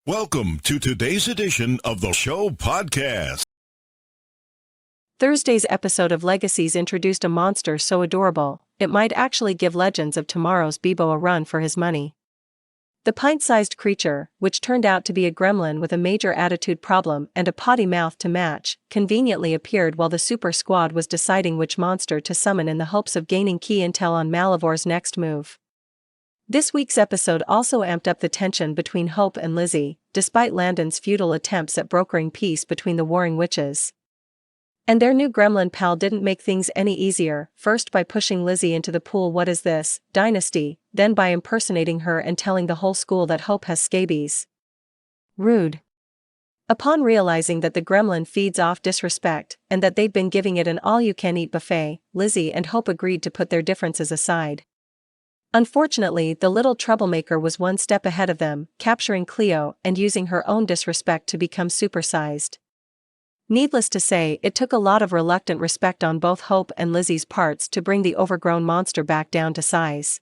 Welcome to today's edition of the show podcast. Thursday's episode of Legacies introduced a monster so adorable, it might actually give Legends of Tomorrow's Beebo a run for his money. The pint-sized creature, which turned out to be a gremlin with a major attitude problem and a potty mouth to match, conveniently appeared while the super squad was deciding which monster to summon in the hopes of gaining key intel on Malivore's next move. This week's episode also amped up the tension between Hope and Lizzie, despite Landon's futile attempts at brokering peace between the warring witches. And their new gremlin pal didn't make things any easier, first by pushing Lizzie into the pool "What is this, Dynasty?", then by impersonating her and telling the whole school that Hope has scabies. Rude. Upon realizing that the gremlin feeds off disrespect, and that they'd been giving it an all-you-can-eat buffet, Lizzie and Hope agreed to put their differences aside. Unfortunately, the little troublemaker was one step ahead of them, capturing Cleo and using her own disrespect to become supersized. Needless to say, it took a lot of reluctant respect on both Hope and Lizzie's parts to bring the overgrown monster back down to size.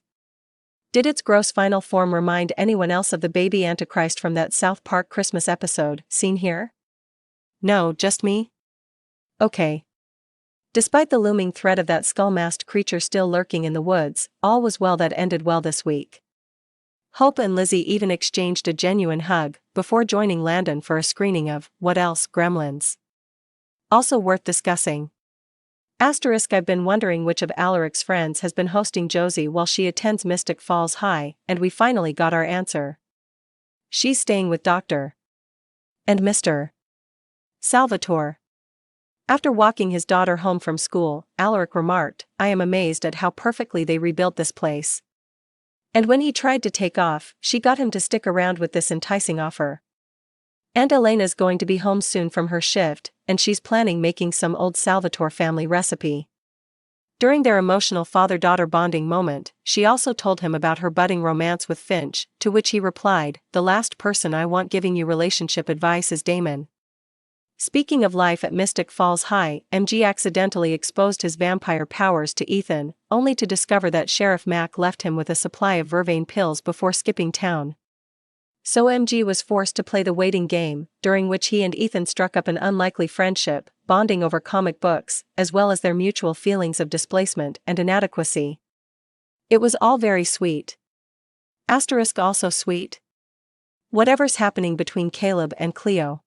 Did its gross final form remind anyone else of the baby Antichrist from that South Park Christmas episode, seen here? No, just me? Okay. Despite the looming threat of that skull-masked creature still lurking in the woods, all was well that ended well this week. Hope and Lizzie even exchanged a genuine hug, before joining Landon for a screening of What Else, Gremlins? Also worth discussing. I've been wondering which of Alaric's friends has been hosting Josie while she attends Mystic Falls High, and we finally got our answer. She's staying with Dr. and Mr. Salvatore. After walking his daughter home from school, Alaric remarked, "I am amazed at how perfectly they rebuilt this place." And when he tried to take off, she got him to stick around with this enticing offer. Aunt Elena's going to be home soon from her shift, and she's planning making some old Salvatore family recipe. During their emotional father-daughter bonding moment, she also told him about her budding romance with Finch, to which he replied, "The last person I want giving you relationship advice is Damon." Speaking of life at Mystic Falls High, MG accidentally exposed his vampire powers to Ethan, only to discover that Sheriff Mac left him with a supply of vervain pills before skipping town. So MG was forced to play the waiting game, during which he and Ethan struck up an unlikely friendship, bonding over comic books, as well as their mutual feelings of displacement and inadequacy. It was all very sweet. Also sweet? Whatever's happening between Caleb and Cleo.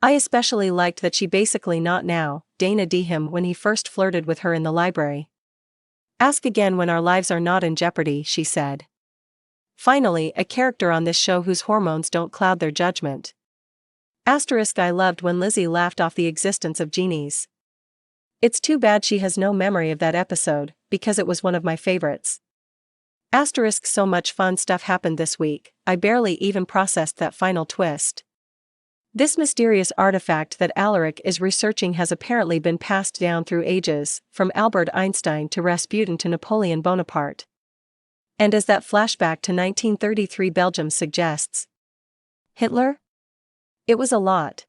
I especially liked that she basically not now, Dana D him when he first flirted with her in the library. "Ask again when our lives are not in jeopardy," she said. Finally, a character on this show whose hormones don't cloud their judgment. I loved when Lizzie laughed off the existence of genies. It's too bad she has no memory of that episode, because it was one of my favorites. So much fun stuff happened this week, I barely even processed that final twist. This mysterious artifact that Alaric is researching has apparently been passed down through ages, from Albert Einstein to Rasputin to Napoleon Bonaparte. And as that flashback to 1933 Belgium suggests, Hitler? It was a lot.